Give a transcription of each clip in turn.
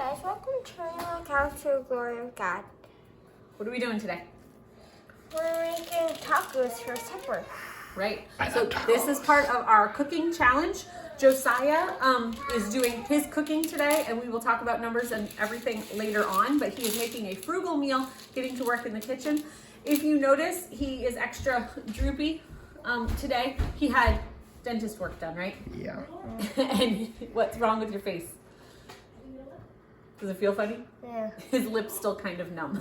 guys, welcome to my couch to the glory of God. What are we doing today? We're making tacos for supper. Right. So this is part of our cooking challenge. Josiah is doing his cooking today, and we will talk about numbers and everything later on, but he is making a frugal meal, getting to work in the kitchen. If you notice, he is extra droopy today. He had dentist work done, right? Yeah. And what's wrong with your face? Does it feel funny? Yeah. His lip's still kind of numb.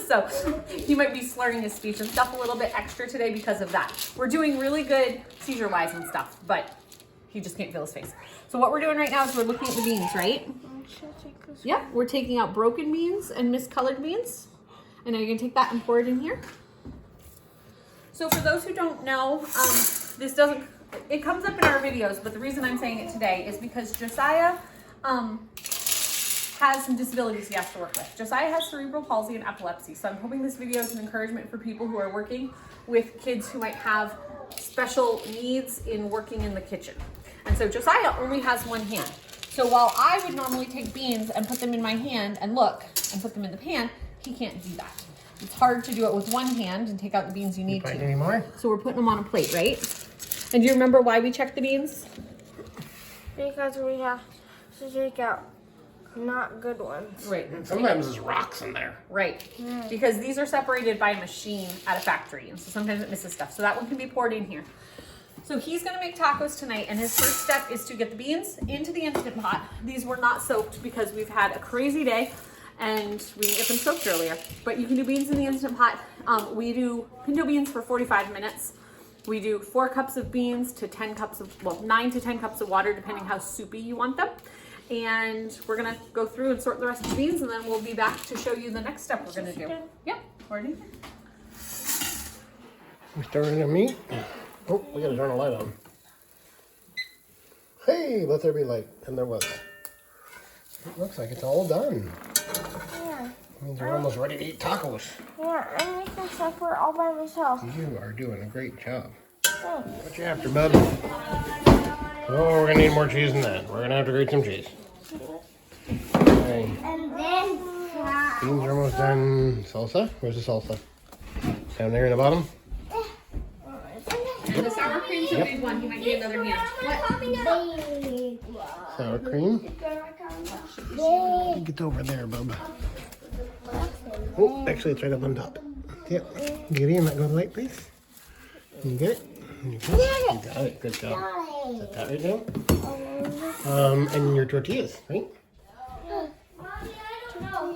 So he might be slurring his speech and stuff a little bit extra today because of that. We're doing really good seizure-wise and stuff, but he just can't feel his face. So what we're doing right now is we're looking at the beans, right? Yep, we're taking out broken beans and miscolored beans. And now you're gonna take that and pour it in here. So for those who don't know, this doesn't, it comes up in our videos, but the reason I'm saying it today is because Josiah has some disabilities he has to work with. Josiah has cerebral palsy and epilepsy, so I'm hoping this video is an encouragement for people who are working with kids who might have special needs in working in the kitchen. And so Josiah only has one hand. So while I would normally take beans and put them in my hand and look and put them in the pan, he can't do that. It's hard to do it with one hand and take out the beans you need to. Anymore? So we're putting them on a plate, right? And do you remember why we check the beans? Because we have to take out not good ones. Right. Sometimes there's rocks in there. Right. Because these are separated by a machine at a factory, and so sometimes it misses stuff. So that one can be poured in here. So he's gonna make tacos tonight, and his first step is to get the beans into the Instant Pot. These were not soaked because we've had a crazy day and we didn't get them soaked earlier. But you can do beans in the Instant Pot. We do pinto beans for 45 minutes. We do 4 cups of beans to 10 cups of, well, 9 to 10 cups of water, depending how soupy you want them. And we're gonna go through and sort the rest of the beans, and then we'll be back to show you the next step we're gonna do. Yep, already. We starting to meat. Oh, we gotta turn the light on. Hey, let there be light. And there was. It looks like it's all done. Yeah. Means we're almost ready to eat tacos. Yeah, I'm making supper all by myself. You are doing a great job. Thanks. What you after, bub? Oh, we're gonna need more cheese than that. We're gonna have to grate some cheese. Okay. And then Beans are almost done. Salsa? Where's the salsa? Down there in the bottom? And the sour cream's a big one. He might need another hand. What? Sour cream? Get over there, bub. Oh, actually, it's right up on top. Yep. Get in. Let go of the light, please. You get it? You got it. Good job. Set that right down. And your tortillas, right?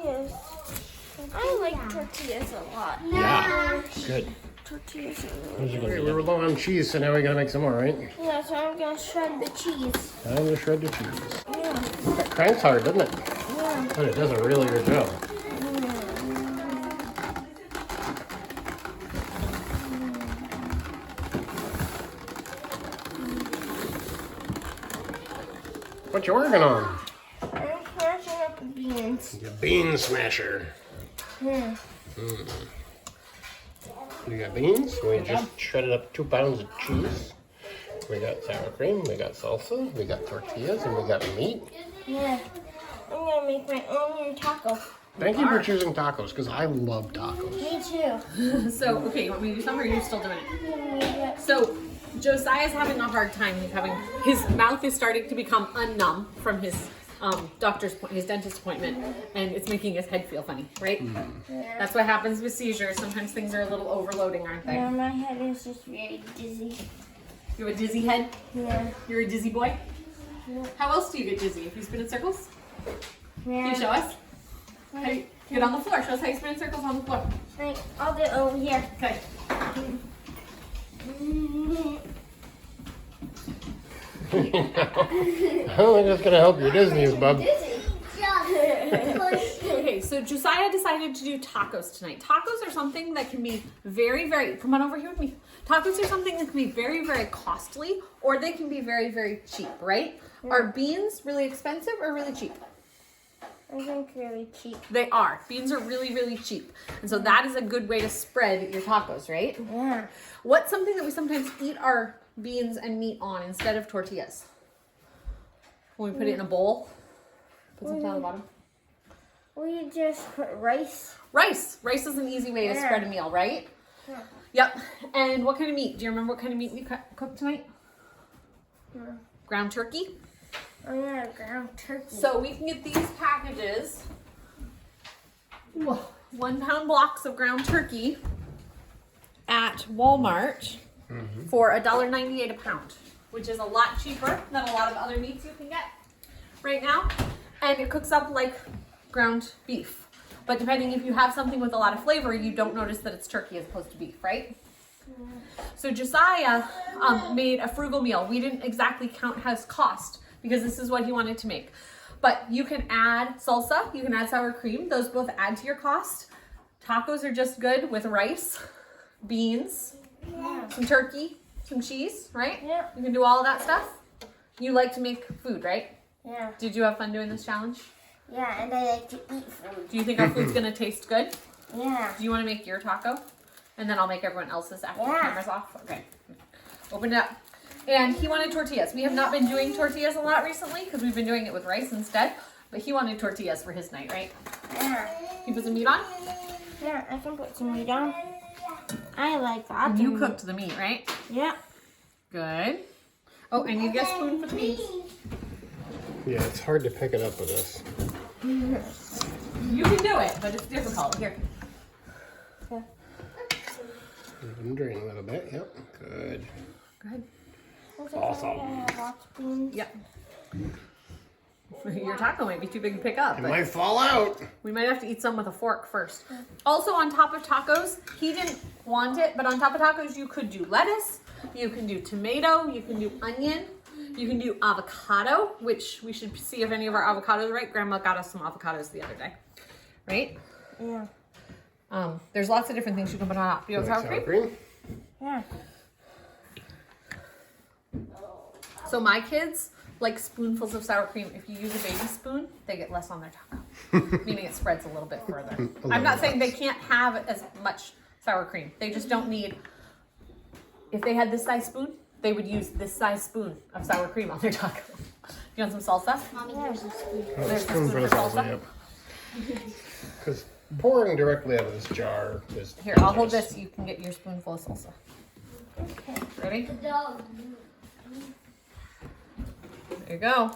tortillas. I like tortillas a lot. Yeah. Good. Tortillas are really Okay, we were low on cheese, so now we gotta make some more, right? Yeah, so I'm gonna shred the cheese. Time to shred the cheese. Yeah. That crank's hard, doesn't it? Yeah. But it does a really good job. What you working on? I'm smashing up the beans. The bean smasher. Yeah. You got beans. We just shredded up 2 pounds of cheese. We got sour cream. We got salsa. We got tortillas, and we got meat. Yeah. I'm gonna make my own new taco. Thank you for choosing tacos, because I love tacos. Me too. So, okay, you want me to do some, or are you still doing it? Yeah. So, Josiah's having a hard time. His mouth is starting to become unnumb from his his dentist appointment, and it's making his head feel funny, right? Yeah. That's what happens with seizures. Sometimes things are a little overloading, aren't they? Yeah, my head is just very dizzy. You have a dizzy head? Yeah. You're a dizzy boy? Yeah. How else do you get dizzy? If you spin in circles? Can you Yeah. show us? How you get on the floor. Show us how you spin in circles on the floor. Like, I'll do it over here. Okay. I don't think that's gonna help your Disney's, bub. Okay, so Josiah decided to do tacos tonight. Tacos are something that can be very, very, come on over here with me. Tacos are something that can be very, very costly, or they can be very, very cheap, right? Yeah. Are beans really expensive or really cheap? I think really cheap. They are. Beans are really, really cheap. And so that is a good way to spread your tacos, right? Yeah. What's something that we sometimes eat our beans and meat on instead of tortillas? When we put it in a bowl, put something on the bottom. We just put rice. Rice. Rice is an easy way to spread a meal, right? Yeah. Yep. And what kind of meat? Do you remember what kind of meat we cooked tonight? Yeah. Ground turkey. Oh yeah, ground turkey. So we can get these packages. 1 pound blocks of ground turkey at Walmart for $1.98 a pound, which is a lot cheaper than a lot of other meats you can get right now. And it cooks up like ground beef. But depending if you have something with a lot of flavor, you don't notice that it's turkey as opposed to beef, right? Yeah. So Josiah made a frugal meal. We didn't exactly count his cost because this is what he wanted to make. But you can add salsa, you can add sour cream. Those both add to your cost. Tacos are just good with rice, beans, some turkey, some cheese, right? Yeah. You can do all of that stuff. You like to make food, right? Yeah. Did you have fun doing this challenge? Yeah, and I like to eat food. Do you think our food's gonna taste good? Yeah. Do you want to make your taco? And then I'll make everyone else's after the Yeah. camera's off? Okay. Open it up. And he wanted tortillas. We have not been doing tortillas a lot recently because we've been doing it with rice instead. But he wanted tortillas for his night, right? Yeah. He put some meat on? Yeah, I can put some meat on. I like that. And you cooked the meat, right? Yeah. Good. Oh, I need to get a spoon for the beans. Yeah, it's hard to pick it up with this. You can do it, but it's difficult. Here. Okay. Let them drain a little bit. Yep. Good. Good. Awesome. Yep. Your taco might be too big to pick up. It But might fall out. we might have to eat some with a fork first. Also, on top of tacos, he didn't want it, but on top of tacos, you could do lettuce, you can do tomato, you can do onion, you can do avocado, which we should see if any of our avocados are right. Grandma got us some avocados the other day, right? Yeah. There's lots of different things you can put on top. Do you have Like sour cream? Yeah. So my kids like spoonfuls of sour cream. If you use a baby spoon, they get less on their taco, meaning it spreads a little bit further. I'm not saying they can't have as much sour cream. They just don't need, if they had this size spoon, they would use this size spoon of sour cream on their taco. You want some salsa? Mommy, here's a spoon. There's a spoon for salsa. Because pouring directly out of this jar is Here, I'll hold this. You can get your spoonful of salsa. Okay. Ready? There you go.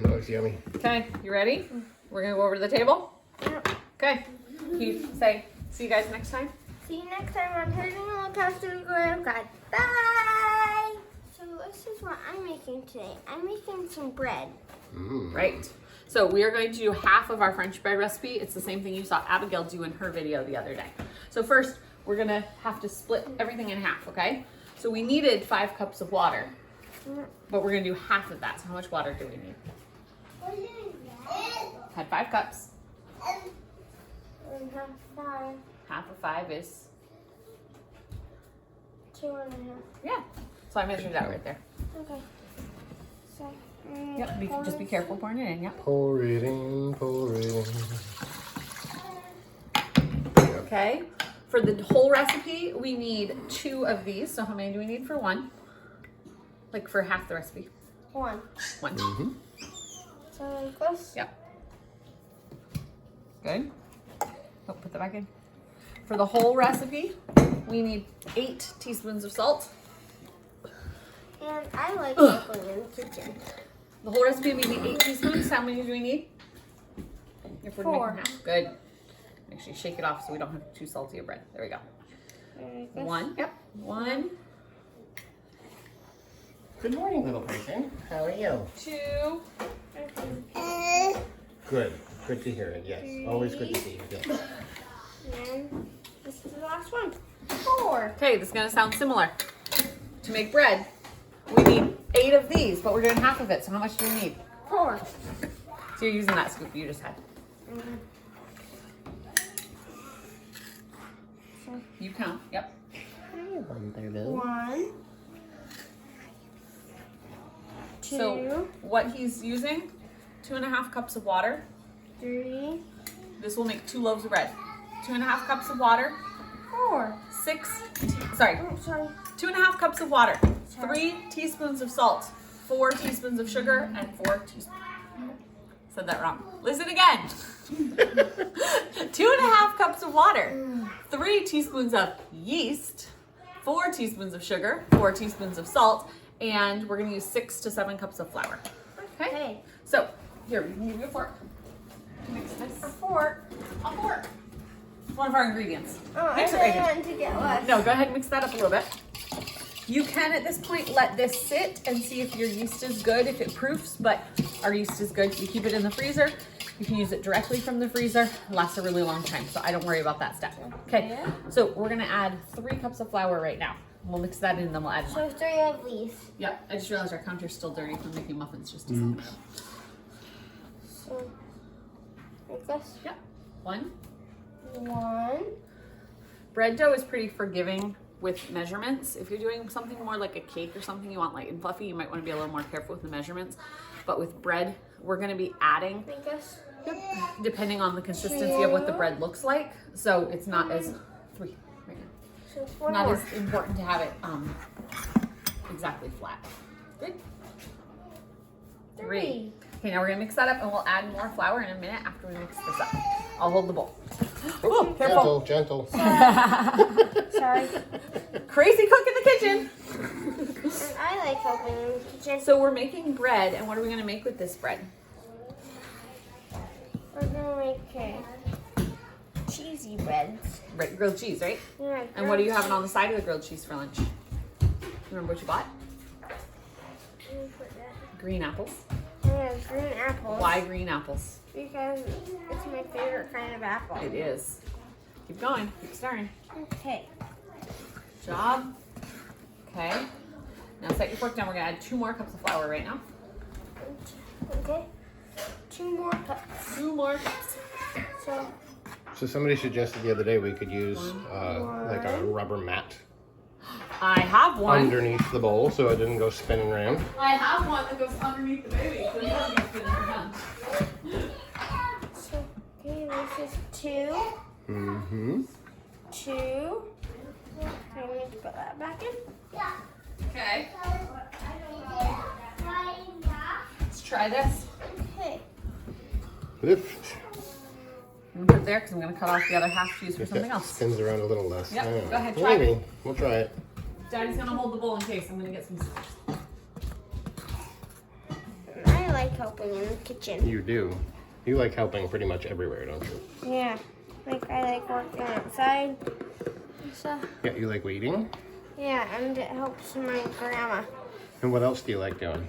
that looks yummy. Okay, you ready? We're gonna go over to the table. Yep. Okay. Can you say, see you guys next time? See you next time on Herding Little Cows to the Glory of God. Bye! So this is what I'm making today. I'm making some bread. Right. So we are going to do half of our French bread recipe. It's the same thing you saw Abigail do in her video the other day. So first, we're gonna have to split everything in half, okay? So we needed 5 cups of water, but we're gonna do half of that. So how much water do we need? Had 5 cups. And have 5. Half of 5 is, 2.5. yeah. So I measured that right there. Okay. So, Yep, just be careful pouring it in, yep. Pour it in, pour it in. Okay. For the whole recipe, we need 2 of these. So how many do we need for one? Like for half the recipe? 1. 1. So like this. Yep. Good. Oh, put that back in. For the whole recipe, we need 8 teaspoons of salt. And I like cooking in the kitchen. The whole recipe, we need 8 teaspoons. How many do we need? If we're 4. making half. Good. Make sure you shake it off so we don't have too salty a bread. There we go. Like this. 1. Yep. 1. Good morning, little person. How are you? 2. Good. Good to hear it, yes. Always good to see you. Yes. And this is the last one. 4. Okay, this is going to sound similar. To make bread, we need 8 of these, but we're doing half of it. So how much do we need? 4. So you're using that scoop you just had. You count. Yep. 1. 2. So what he's using, 2.5 cups of water. 3. This will make 2 loaves of bread. 2.5 cups of water. 4. 2.5 cups of water. 3 teaspoons of salt. 4 teaspoons of sugar and 4 teaspoons. Said that wrong. Listen again. 2.5 cups of water, 3 teaspoons of yeast, 4 teaspoons of sugar, 4 teaspoons of salt, and we're gonna use 6 to 7 cups of flour. Okay? So, here, we can give you a fork. Mix this. A fork. A fork. It's one of our ingredients. Oh, Mix it I right here. want to get less. No, go ahead and mix that up a little bit. You can, at this point, let this sit and see if your yeast is good, if it proofs, but our yeast is good. You keep it in the freezer. You can use it directly from the freezer. It lasts a really long time, so I don't worry about that step. Okay, so we're gonna add 3 cups of flour right now. We'll mix that in and then we'll add more. So 3 of these. Yep, I just realized our counter's still dirty from making muffins just a second ago. So, like this. Yep, 1. 1. Bread dough is pretty forgiving with measurements. If you're doing something more like a cake or something you want light and fluffy, you might want to be a little more careful with the measurements. But with bread, we're going to be adding, I guess. depending on the consistency of what the bread looks like. So it's not as 3 right now. So 4 Not more. as important to have it exactly flat. Good. 3. Okay, now we're gonna mix that up and we'll add more flour in a minute after we mix this up. I'll hold the bowl. Oh, careful. Gentle. Sorry. Crazy cook in the kitchen. And I like helping in the kitchen. So we're making bread, and what are we gonna make with this bread? We're gonna make cheesy breads. Right, grilled cheese, right? Yeah. And what are you having on the side of the grilled cheese for lunch? Remember what you bought? Green apples. Yeah, green apples. Why green apples? Because it's my favorite kind of apple. It is. Keep going. Keep stirring. Okay. Good job. Okay. Now set your fork down. We're gonna add 2 more cups of flour right now. Okay. 2 more cups. 2 more cups. So somebody suggested the other day we could use like a rubber mat I have one. underneath the bowl so it didn't go spinning around. I have one that goes underneath the baby, so it doesn't get spinning around. So, okay, this is 2. Mm-hmm. 2. Okay, I need to put that back in. Okay. Let's try this. Okay. Lift. I'm gonna put it there because I'm gonna cut off the other half to use for If something that else. spins around a little less. Yep, Yeah. go ahead, try Maybe. it. We'll try it. Daddy's gonna hold the bowl in case. I'm gonna get some scissors. I like helping in the kitchen. You do. You like helping pretty much everywhere, don't you? Yeah. Like, I like working outside and stuff. Yeah, you like weeding? Yeah, and it helps my grandma. And what else do you like doing?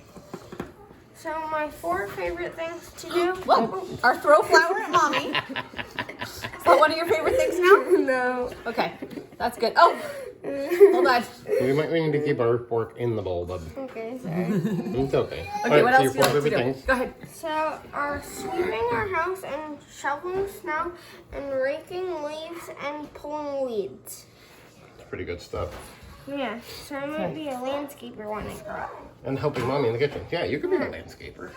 So my 4 favorite things to do. Whoa! Our throw flour at mommy. Is that one of your favorite things now? No. Okay, that's good. Oh, hold on. We need to keep our fork in the bowl, bub. Okay, sorry. It's okay. Okay, what so else do you your like to 4 favorite do? things. Go ahead. So our sweeping our house and shoveling snow and raking leaves and pulling weeds. It's pretty good stuff. Yeah, so I might be a landscaper when I grow up. And helping mommy in the kitchen. Yeah, you could be a landscaper.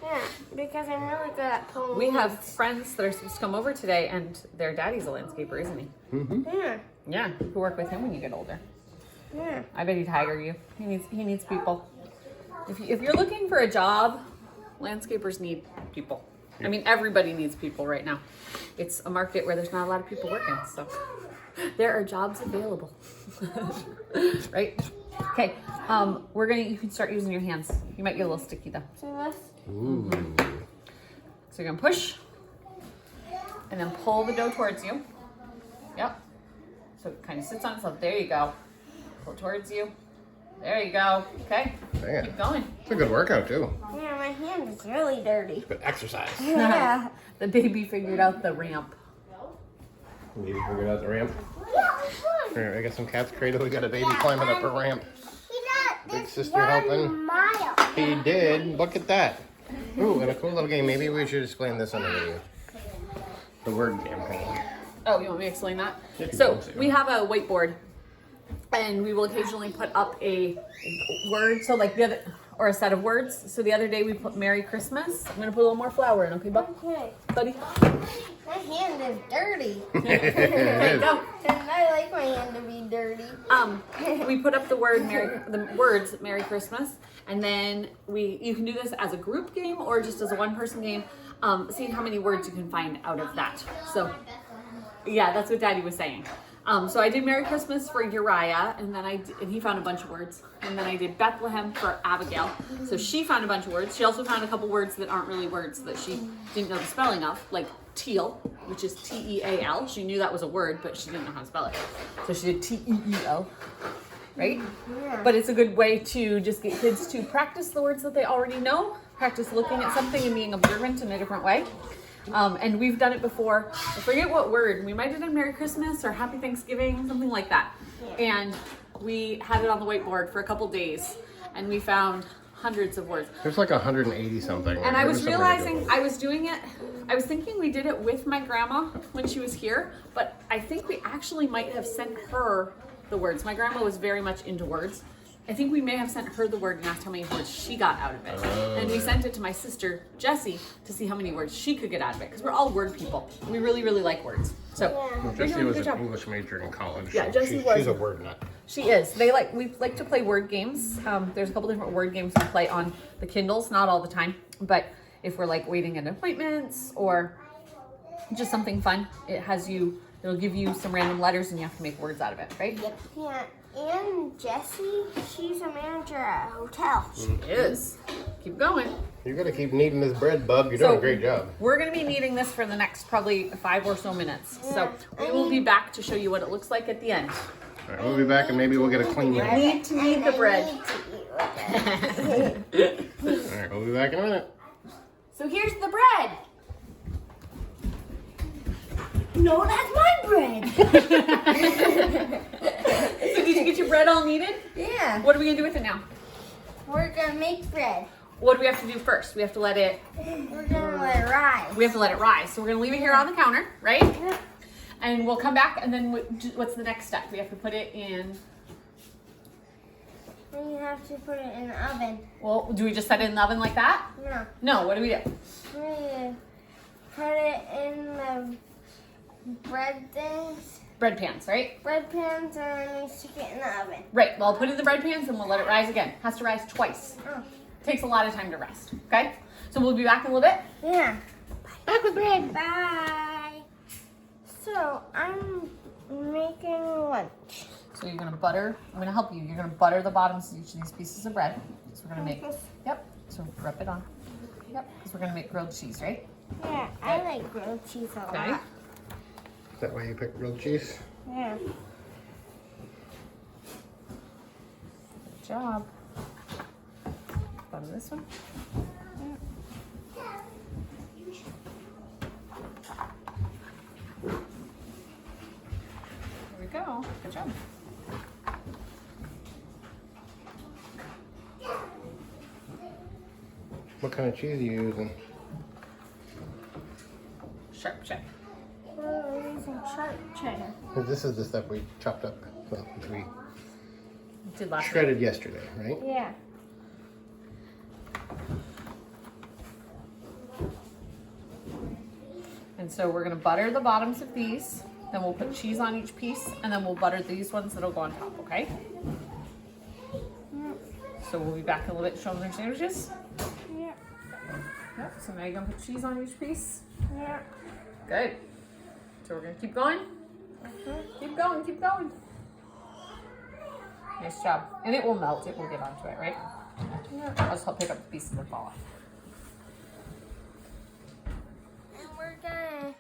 Yeah, because I'm really good at pulling We weeds. have friends that are supposed to come over today, and their daddy's a landscaper, isn't he? Yeah, Yeah, you can work with him when you get older. yeah. I bet he'd hire you. He needs people. If you're looking for a job, landscapers need people. I mean, everybody needs people right now. It's a market where there's not a lot of people working, so there are jobs available. Right? Okay. You can start using your hands. You might get a little sticky though. So this. Ooh. So you're gonna push and then pull the dough towards you. Yep. So it kind of sits on itself. There you go. Pull towards you. There you go. Okay. Man, Keep going. it's a good workout too. Yeah, my hand is really dirty. Good exercise. Yeah. The baby figured out the ramp. Maybe figured out the ramp. Yeah, it's fun. Here, I got some cat's cradle. We got a baby climbing up a ramp. Big sister 1 helping. mile. He did. Look at that. Ooh, and a cool little game. Maybe we should explain this on the video. The word game thing. Oh, you want me to explain that? If you So want to. we have a whiteboard, and we will occasionally put up a word. So like the other, or a set of words. So the other day we put Merry Christmas. I'm gonna put a little more flour in, okay, bud? Okay. Buddy? My hand is dirty. Okay, go. And I like my hand to be dirty. We put up the words Merry Christmas, and then you can do this as a group game or just as a one-person game. See how many words you can find out of that. So, yeah, that's what Daddy was saying. So I did Merry Christmas for Uriah, and then and he found a bunch of words. And then I did Bethlehem for Abigail. So she found a bunch of words. She also found a couple words that aren't really words that she didn't know the spelling of, like teal, which is T-E-A-L. She knew that was a word, but she didn't know how to spell it. So she did T-E-E-L, right? Yeah. But it's a good way to just get kids to practice the words that they already know, practice looking at something and being observant in a different way. And we've done it before. I forget what word. We might have done Merry Christmas or Happy Thanksgiving, something like that. Yeah. And we had it on the whiteboard for a couple days, and we found hundreds of words. There's like 180 something. And I was realizing I was doing it. I was thinking we did it with my grandma when she was here, but I think we actually might have sent her the words. My grandma was very much into words. I think we may have sent her the word and asked how many words she got out of it. And we sent it to my sister, Jessie, to see how many words she could get out of it. Because we're all word people. We really, really like words. So, Well, Jessie was an English major in college. Yeah, so Jessie was. She's a word nut. She is. We like to play word games. There's a couple different word games we play on the Kindles, not all the time. But if we're like waiting at appointments or just something fun, it'll give you some random letters and you have to make words out of it, right? Yep. Yeah. And Jessie, she's a manager at a hotel. She is. Keep going. You gotta keep kneading this bread, bub. You're doing a great job. We're gonna be kneading this for the next probably 5 or so minutes. So we will be back to show you what it looks like at the end. All right, we'll be back and maybe we'll get a clean We one. need to knead the bread. All right, we'll be back in a minute. So here's the bread. No, that's my bread. So did you get your bread all kneaded? Yeah. What are we gonna do with it now? We're gonna make bread. What do we have to do first? We have to let it rise. We have to let it rise. So we're gonna leave it here on the counter, right? Yeah. And we'll come back, and then what's the next step? We have to put it in. Then you have to put it in the oven. Well, do we just set it in the oven like that? No. No. What do we do? We put it in the bread things. Bread pans, right? Bread pans, and then we stick it in the oven. Right. Well, I'll put it in the bread pans, and we'll let it rise again. Has to rise twice. Oh. Takes a lot of time to rest. Okay. So we'll be back in a little bit. Yeah. Back with bread. Bye. So I'm making lunch. So you're gonna butter. I'm gonna help you. You're gonna butter the bottoms of each of these pieces of bread. So we're gonna make. Yep. So rub it on. Yep. Because we're gonna make grilled cheese, right? Yeah, I like grilled cheese a lot. Okay. Is that why you picked grilled cheese? Yeah. Good job. Butter this one. There we go. Good job. What kind of cheese are you using? Sharp check. We're using sharp cheddar. This is the stuff we chopped up, well, which we Did last shredded yesterday, right? Yeah. And so we're gonna butter the bottoms of these. Then we'll put cheese on each piece, and then we'll butter these ones that'll go on top. Okay. So we'll be back in a little bit showing their sandwiches. Yeah. Yep. So now you're gonna put cheese on each piece. Yeah. Good. So we're gonna keep going. Keep going, keep going. Nice job. And it will melt, it will get onto it, right? Yeah. I'll just help pick up the pieces that fall off. And we're gonna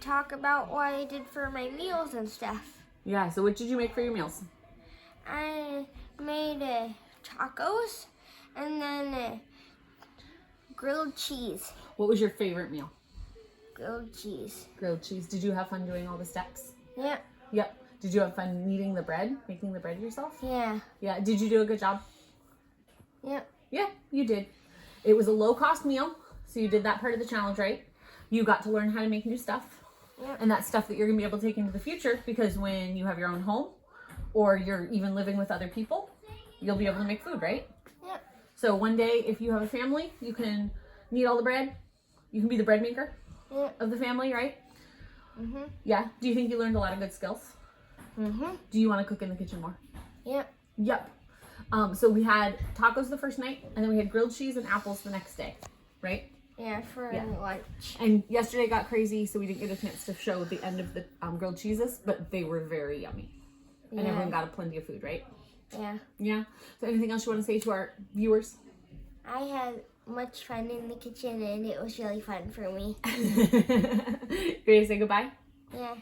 talk about what I did for my meals and stuff. Yeah, so what did you make for your meals? I made tacos and then grilled cheese. What was your favorite meal? Grilled cheese. Grilled cheese. Did you have fun doing all the steps? Yeah. Yep. Did you have fun kneading the bread? Making the bread yourself? Yeah. Yeah. Did you do a good job? Yep. Yeah, you did. It was a low-cost meal, so you did that part of the challenge, right? You got to learn how to make new stuff. Yep. And that's stuff that you're going to be able to take into the future, because when you have your own home or you're even living with other people, you'll be able to make food, right? Yep. So one day, if you have a family, you can knead all the bread. You can be the bread maker of the family, right? Mm-hmm. Yeah. Do you think you learned a lot of good skills? Mm-hmm. Do you want to cook in the kitchen more? Yep. Yep. So we had tacos the first night, and then we had grilled cheese and apples the next day, right? Yeah, for lunch. And yesterday got crazy, so we didn't get a chance to show the end of the grilled cheeses, but they were very yummy. And everyone got a plenty of food, right? Yeah. Yeah. So anything else you want to say to our viewers? I had much fun in the kitchen, and it was really fun for me. Ready to say goodbye? Yeah.